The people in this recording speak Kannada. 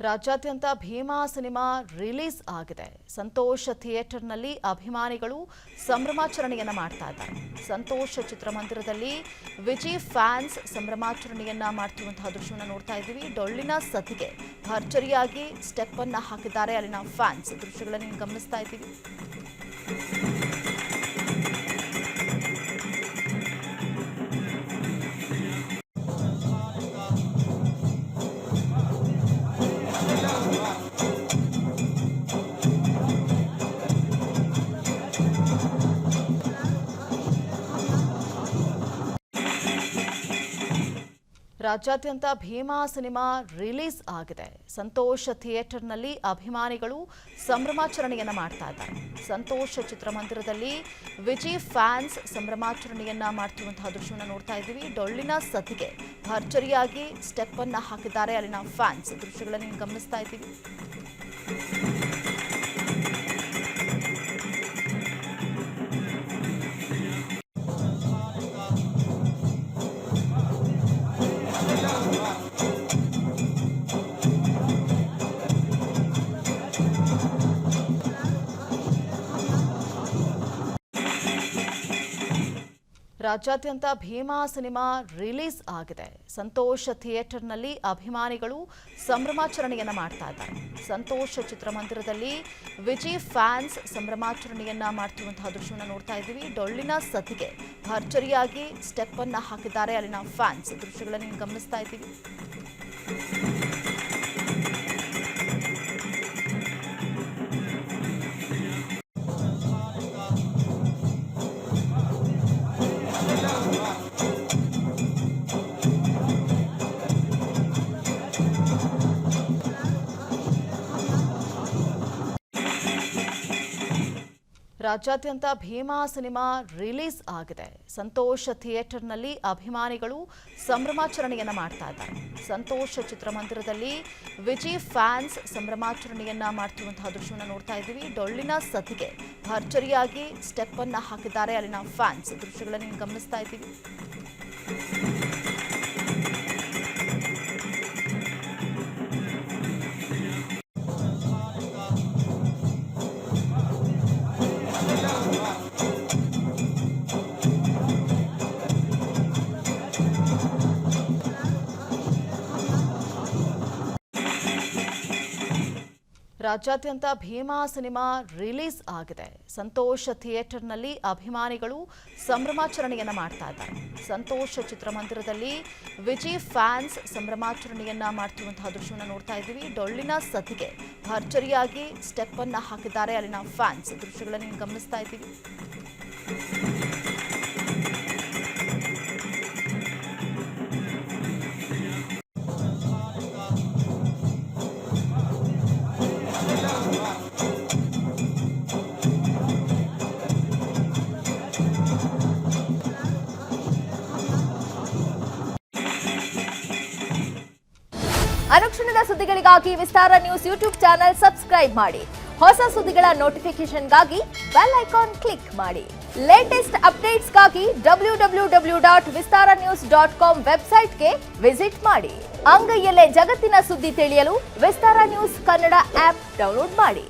ರಾಜ್ಯಾದ್ಯಂತ ಭೀಮಾ ಸಿನಿಮಾ ರಿಲೀಸ್ ಆಗಿದೆ. ಸಂತೋಷ್ ಥಿಯೇಟರ್ನಲ್ಲಿ ಅಭಿಮಾನಿಗಳು ಸಂಭ್ರಮಾಚರಣೆಯನ್ನ ಮಾಡ್ತಾ ಇದ್ದಾರೆ. ಸಂತೋಷ್ ಚಿತ್ರಮಂದಿರದಲ್ಲಿ ವಿಜಿ ಫ್ಯಾನ್ಸ್ ಸಂಭ್ರಮಾಚರಣೆಯನ್ನ ಮಾಡ್ತಿರುವಂತಹ ದೃಶ್ಯವನ್ನು ನೋಡ್ತಾ ಇದ್ದೀವಿ. ಡೊಳ್ಳಿನ ಸದ್ದಿಗೆ ಭರ್ಜರಿಯಾಗಿ ಸ್ಟೆಪ್ ಅನ್ನ ಹಾಕಿದ್ದಾರೆ ಅಲ್ಲಿನ ಫ್ಯಾನ್ಸ್. ದೃಶ್ಯಗಳನ್ನು ಗಮನಿಸ್ತಾ ಇದ್ದೀವಿ. ರಾಜ್ಯಾದ್ಯಂತ ಭೀಮಾ ಸಿನಿಮಾ ರಿಲೀಸ್ ಆಗಿದೆ. ಸಂತೋಷ್ ಥಿಯೇಟರ್ನಲ್ಲಿ ಅಭಿಮಾನಿಗಳು ಸಂಭ್ರಮಾಚರಣೆಯನ್ನ ಮಾಡ್ತಾ ಇದ್ದಾರೆ. ಸಂತೋಷ್ ಚಿತ್ರಮಂದಿರದಲ್ಲಿ ವಿಜಿ ಫ್ಯಾನ್ಸ್ ಸಂಭ್ರಮಾಚರಣೆಯನ್ನ ಮಾಡ್ತಿರುವಂತಹ ದೃಶ್ಯವನ್ನು ನೋಡ್ತಾ ಇದ್ದೀವಿ. ಡೊಳ್ಳಿನ ಸದ್ದಿಗೆ ಭರ್ಜರಿಯಾಗಿ ಸ್ಟೆಪ್ ಅನ್ನ ಹಾಕಿದ್ದಾರೆ ಅಲ್ಲಿನ ಫ್ಯಾನ್ಸ್. ದೃಶ್ಯಗಳನ್ನು ಗಮನಿಸ್ತಾ ಇದ್ದೀವಿ. ರಾಜ್ಯಾದ್ಯಂತ ಭೀಮಾ ಸಿನಿಮಾ ರಿಲೀಸ್ ಆಗಿದೆ. ಸಂತೋಷ್ ಥಿಯೇಟರ್ನಲ್ಲಿ ಅಭಿಮಾನಿಗಳು ಸಂಭ್ರಮಾಚರಣೆಯನ್ನ ಮಾಡ್ತಾ ಇದ್ದಾರೆ. ಸಂತೋಷ್ ಚಿತ್ರಮಂದಿರದಲ್ಲಿ ವಿಜಿ ಫ್ಯಾನ್ಸ್ ಸಂಭ್ರಮಾಚರಣೆಯನ್ನ ಮಾಡ್ತಿರುವಂತಹ ದೃಶ್ಯವನ್ನು ನೋಡ್ತಾ ಇದ್ದೀವಿ. ಡೊಳ್ಳಿನ ಸದ್ದಿಗೆ ಭರ್ಜರಿಯಾಗಿ ಸ್ಟೆಪ್ ಅನ್ನ ಹಾಕಿದ್ದಾರೆ ಅಲ್ಲಿನ ಫ್ಯಾನ್ಸ್. ದೃಶ್ಯಗಳನ್ನು ಗಮನಿಸ್ತಾ ಇದ್ದೀವಿ. ರಾಜ್ಯಾದ್ಯಂತ ಭೀಮಾ ಸಿನಿಮಾ ರಿಲೀಸ್ ಆಗಿದೆ. ಸಂತೋಷ್ ಥಿಯೇಟರ್ನಲ್ಲಿ ಅಭಿಮಾನಿಗಳು ಸಂಭ್ರಮಾಚರಣೆಯನ್ನ ಮಾಡ್ತಾ ಇದ್ದಾರೆ. ಸಂತೋಷ್ ಚಿತ್ರಮಂದಿರದಲ್ಲಿ ವಿಜಿ ಫ್ಯಾನ್ಸ್ ಸಂಭ್ರಮಾಚರಣೆಯನ್ನ ಮಾಡ್ತಿರುವಂತಹ ದೃಶ್ಯವನ್ನು ನೋಡ್ತಾ ಇದ್ದೀವಿ. ಡೊಳ್ಳಿನ ಸದ್ದಿಗೆ ಭರ್ಜರಿಯಾಗಿ ಸ್ಟೆಪ್ ಅನ್ನ ಹಾಕಿದ್ದಾರೆ ಅಲ್ಲಿನ ಫ್ಯಾನ್ಸ್. ದೃಶ್ಯಗಳನ್ನು ಗಮನಿಸ್ತಾ ಇದ್ದೀವಿ. ರಾಜ್ಯಾದ್ಯಂತ ಭೀಮಾ ಸಿನಿಮಾ ರಿಲೀಸ್ ಆಗಿದೆ. ಸಂತೋಷ್ ಥಿಯೇಟರ್ನಲ್ಲಿ ಅಭಿಮಾನಿಗಳು ಸಂಭ್ರಮಾಚರಣೆಯನ್ನ ಮಾಡ್ತಾ ಇದ್ದಾರೆ. ಸಂತೋಷ್ ಚಿತ್ರಮಂದಿರದಲ್ಲಿ ವಿಜಿ ಫ್ಯಾನ್ಸ್ ಸಂಭ್ರಮಾಚರಣೆಯನ್ನ ಮಾಡ್ತಿರುವಂತಹ ದೃಶ್ಯವನ್ನು ನೋಡ್ತಾ ಇದ್ದೀವಿ. ಡೊಳ್ಳಿನ ಸದ್ದಿಗೆ ಭರ್ಜರಿಯಾಗಿ ಸ್ಟೆಪ್ ಅನ್ನ ಹಾಕಿದ್ದಾರೆ ಅಲ್ಲಿನ ಫ್ಯಾನ್ಸ್. ದೃಶ್ಯಗಳನ್ನು ಗಮನಿಸ್ತಾ ಇದ್ದೀವಿ. ಅನುಕ್ಷಣದ ಸುದ್ದಿಗಳಿಗಾಗಿ ವಿಸ್ತಾರ ನ್ಯೂಸ್ ಯೂಟ್ಯೂಬ್ ಚಾನೆಲ್ ಸಬ್ಸ್ಕ್ರೈಬ್ ಮಾಡಿ. ಹೊಸ ಸುದ್ದಿಗಳ ನೋಟಿಫಿಕೇಶನ್ಗಾಗಿ ಬೆಲ್ ಐಕಾನ್ ಕ್ಲಿಕ್ ಮಾಡಿ. ಲೇಟೆಸ್ಟ್ ಅಪ್ಡೇಟ್ಸ್ಗಾಗಿ www.vistaranews.com ವೆಬ್ಸೈಟ್ಗೆ ವಿಸಿಟ್ ಮಾಡಿ. ಅಂಗೈಯಲ್ಲೇ ಜಗತ್ತಿನ ಸುದ್ದಿ ತಿಳಿಯಲು ವಿಸ್ತಾರ ನ್ಯೂಸ್ ಕನ್ನಡ ಆಪ್ ಡೌನ್ಲೋಡ್ ಮಾಡಿ.